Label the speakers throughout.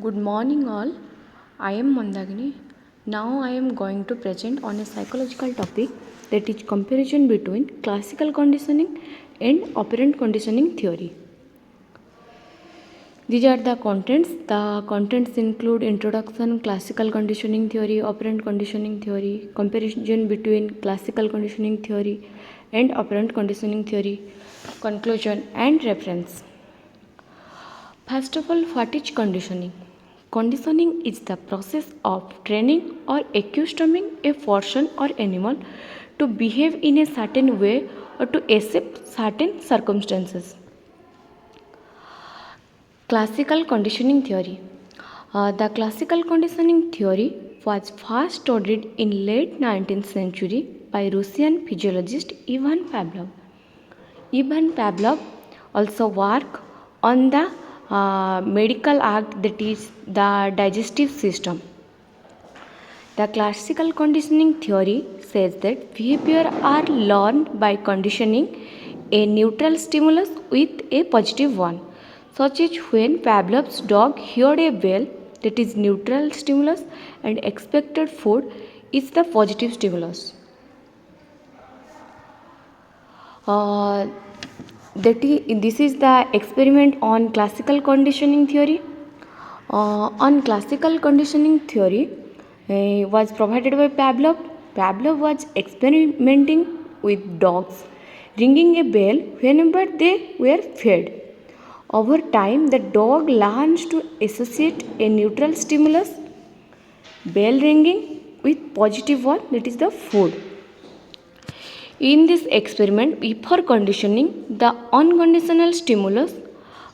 Speaker 1: Good morning all. I am Mandagini. Now I am going to present on a psychological topic, that is comparison between classical conditioning and operant conditioning theory. These are the contents. The contents include introduction, classical conditioning theory, operant conditioning theory, comparison between classical conditioning theory and operant conditioning theory, conclusion and reference. First of all, what is conditioning? Conditioning is the process of training or accustoming a person or animal to behave in a certain way or to accept certain circumstances. Classical conditioning theory. The classical conditioning theory was first studied in late 19th century by Russian physiologist Ivan Pavlov. Ivan Pavlov also worked on the medical act, that is the digestive system. The classical conditioning theory says that behavior are learned by conditioning a neutral stimulus with a positive one, such as when Pavlov's dog heard a bell, that is neutral stimulus, and expected food is the positive stimulus. This is the experiment on classical conditioning theory. On classical conditioning theory was provided by Pavlov. Pavlov was experimenting with dogs ringing a bell whenever they were fed. Over time, the dog learns to associate a neutral stimulus, bell ringing, with positive one, that is the food. In this experiment, before conditioning, the unconditional stimulus,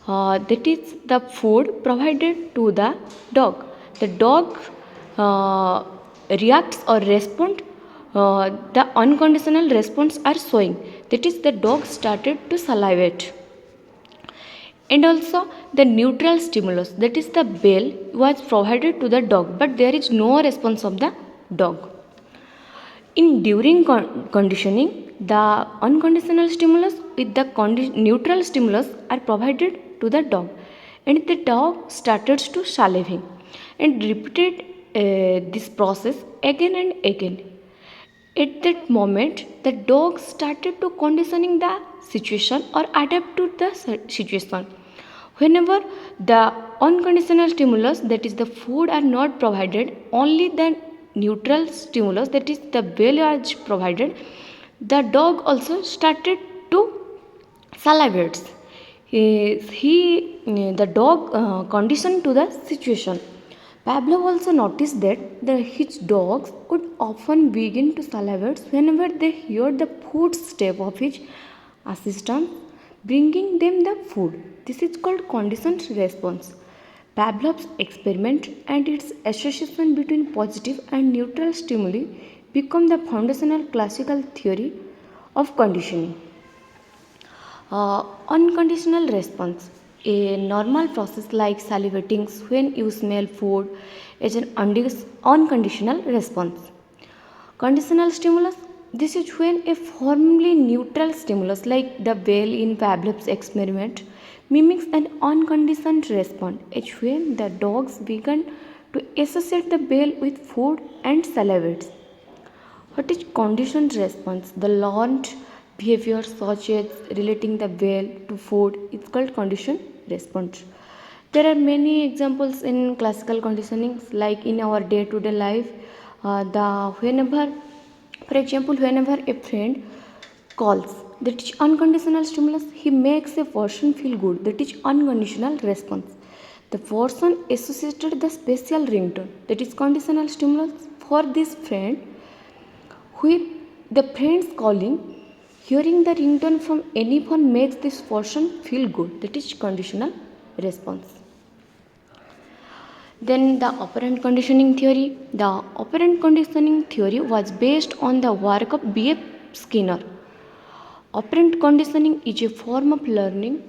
Speaker 1: that is the food provided to the dog reacts or respond. The unconditional response are showing, that is the dog started to salivate. And also the neutral stimulus, that is the bell, was provided to the dog, but there is no response of the dog. During conditioning, the unconditional stimulus with the neutral stimulus are provided to the dog, and the dog started to salivating and repeated this process again and again. At that moment, the dog started to conditioning the situation or adapt to the situation. Whenever the unconditional stimulus, that is the food, are not provided, only the neutral stimulus, that is the bell, is provided, the dog also started to salivate. The dog conditioned to the situation. Pavlov also noticed that his dogs would often begin to salivate whenever they heard the footstep of his assistant bringing them the food. This is called conditioned response. Pavlov's experiment and its association between positive and neutral stimuli become the foundational classical theory of conditioning. Unconditional response. A normal process like salivating when you smell food is an unconditional response. Conditional stimulus. This is when a formally neutral stimulus like the bell in Pavlov's experiment mimics an unconditioned response. It's when the dogs begin to associate the bell with food and salivates. What is conditioned response? The learned behavior such as relating the bell to food is called conditioned response. There are many examples in classical conditioning, like in our day-to-day life. For example, whenever a friend calls, that is unconditional stimulus, he makes a person feel good, that is unconditional response. The person associated the special ringtone, that is conditional stimulus, for this friend. With the friends calling, hearing the ringtone from anyone makes this person feel good, that is conditional response. Then the operant conditioning theory. The operant conditioning theory was based on the work of B.F. Skinner. Operant conditioning is a form of learning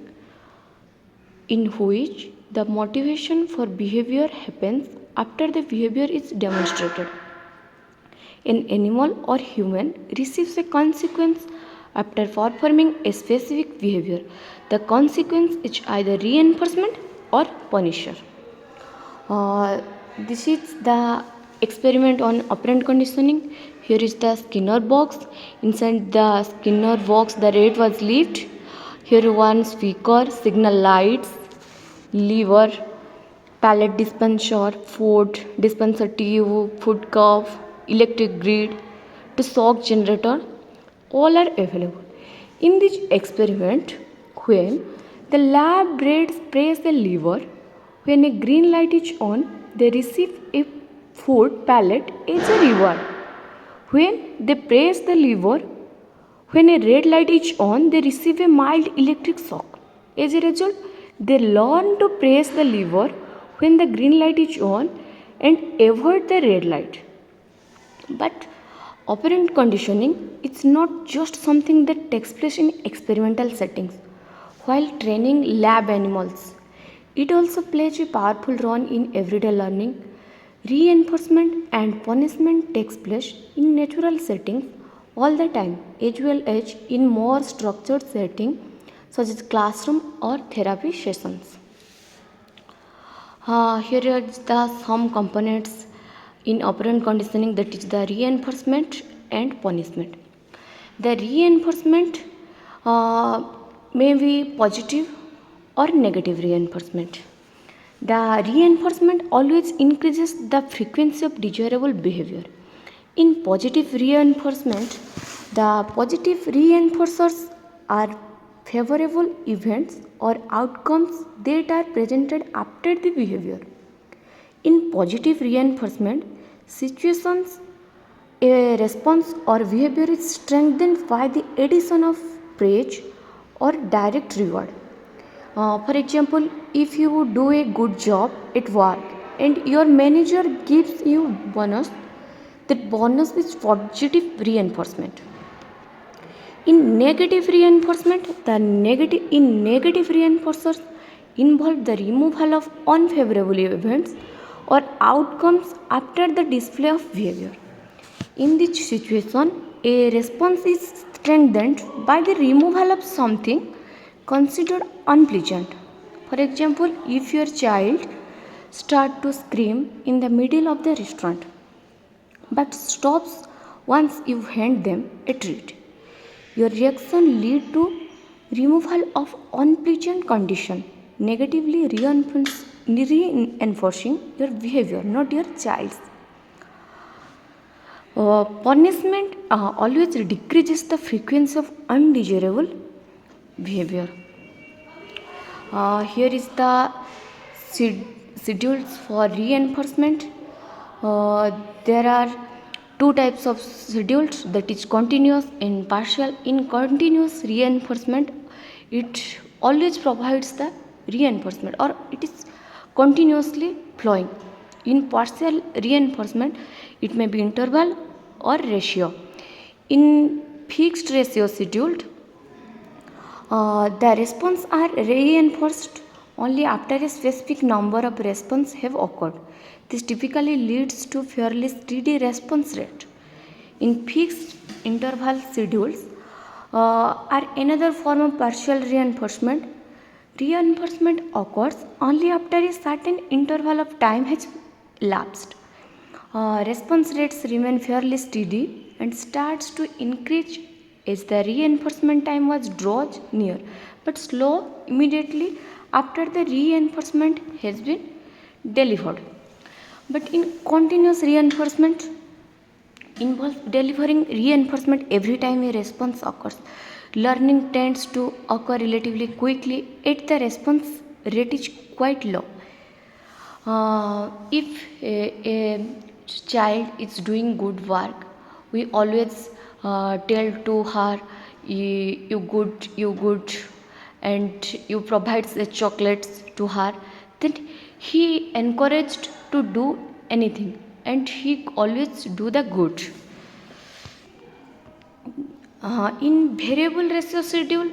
Speaker 1: in which the motivation for behavior happens after the behavior is demonstrated. An animal or human receives a consequence after performing a specific behavior. The consequence is either reinforcement or punisher. Uh, this is the experiment on operant conditioning. Here is the Skinner box. Inside the Skinner box, the rate was left. Here one speaker, signal lights, lever, pallet dispenser, food dispenser tube, food cup, electric grid, to shock generator, all are available. In this experiment, when the lab rats press the lever, when a green light is on, they receive a food pallet as a reward. When they press the lever, when a red light is on, they receive a mild electric shock. As a result, they learn to press the lever when the green light is on and avoid the red light. But operant conditioning is not just something that takes place in experimental settings. While training lab animals, it also plays a powerful role in everyday learning. Reinforcement and punishment takes place in natural settings all the time, as well as in more structured settings such as classroom or therapy sessions. Here are the some components in operant conditioning, that is the reinforcement and punishment. The reinforcement uh, may be positive or negative reinforcement. The reinforcement always increases the frequency of desirable behavior. In positive reinforcement, the positive reinforcers are favorable events or outcomes that are presented after the behavior. In positive reinforcement situations, a response or behavior is strengthened by the addition of praise or direct reward. For example, if you do a good job at work and your manager gives you bonus, that bonus is positive reinforcement. In negative reinforcement, the negative reinforcers involve the removal of unfavorable events or outcomes after the display of behavior. In this situation, a response is strengthened by the removal of something considered unpleasant. For example, if your child starts to scream in the middle of the restaurant but stops once you hand them a treat, your reaction lead to removal of unpleasant condition, negatively reinforcing your behavior, not your child's. Punishment always decreases the frequency of undesirable behavior. Here is the schedules for reinforcement. There are two types of schedules, that is continuous and partial. In continuous reinforcement, it always provides the reinforcement or it is continuously flowing. In partial reinforcement, it may be interval or ratio. In fixed ratio scheduled, the response are reinforced only after a specific number of responses have occurred. This typically leads to fairly steady response rate. In fixed interval schedules are another form of partial reinforcement. Reinforcement occurs only after a certain interval of time has elapsed. Response rates remain fairly steady and starts to increase as the reinforcement time was draws near, but slow immediately after the reinforcement has been delivered. But in continuous reinforcement involves delivering reinforcement every time a response occurs. Learning tends to occur relatively quickly at the response rate is quite low. If a child is doing good work, we always tell to her, you good, and you provide the chocolates to her. Then he encouraged to do anything, and he always do the good. In variable ratio schedule,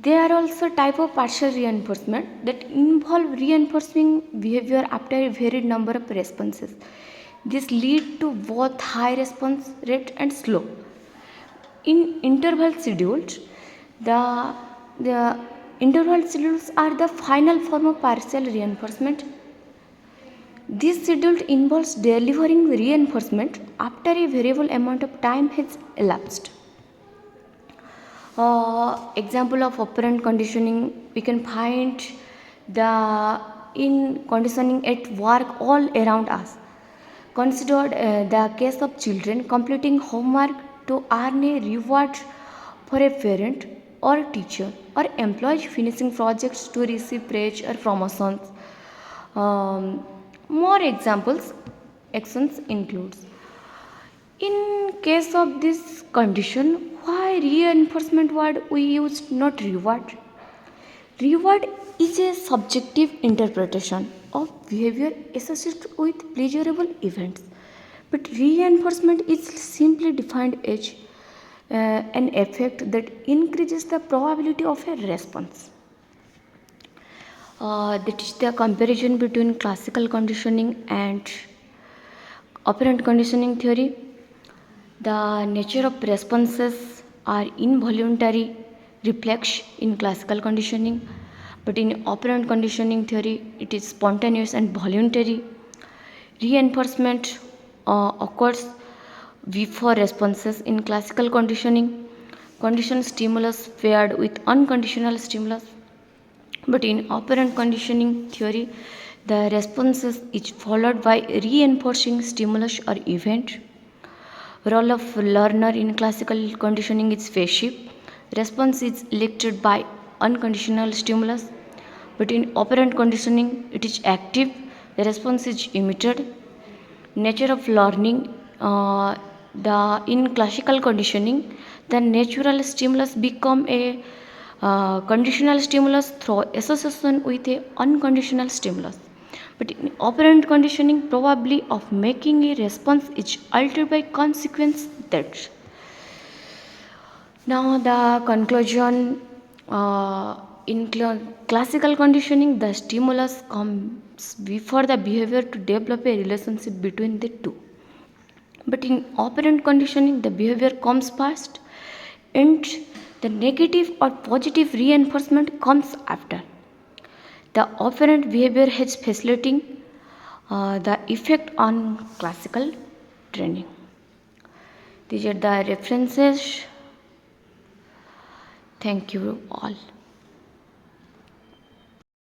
Speaker 1: there are also type of partial reinforcement that involve reinforcing behavior after a varied number of responses. This lead to both high response rate and slow. In interval schedules, the interval schedules are the final form of partial reinforcement. This schedule involves delivering reinforcement after a variable amount of time has elapsed. Example of operant conditioning, we can find the in conditioning at work all around us. Considered the case of children completing homework to earn a reward for a parent or teacher, or employees finishing projects to receive praise or promotions. More examples actions includes, in case of this condition, why reinforcement word we use not reward? Reward is a subjective interpretation of behavior associated with pleasurable events, but reinforcement is simply defined as an effect that increases the probability of a response. That is the comparison between classical conditioning and operant conditioning theory. The nature of responses are involuntary reflex in classical conditioning, but in operant conditioning theory, it is spontaneous and voluntary. Reinforcement occurs before responses in classical conditioning. Conditioned stimulus paired with unconditional stimulus, but in operant conditioning theory, the responses is followed by reinforcing stimulus or event. Role of learner in classical conditioning is passive. Response is elicited by unconditional stimulus. But in operant conditioning, it is active. The response is emitted. Nature of learning. The in classical conditioning, the natural stimulus become a conditional stimulus through association with a unconditional stimulus. But in operant conditioning, probably of making a response is altered by consequence that. Now the conclusion, in classical conditioning, the stimulus comes before the behavior to develop a relationship between the two. But in operant conditioning, the behavior comes first and the negative or positive reinforcement comes after. The operant behavior has facilitating the effect on classical training. These are the references. Thank you all.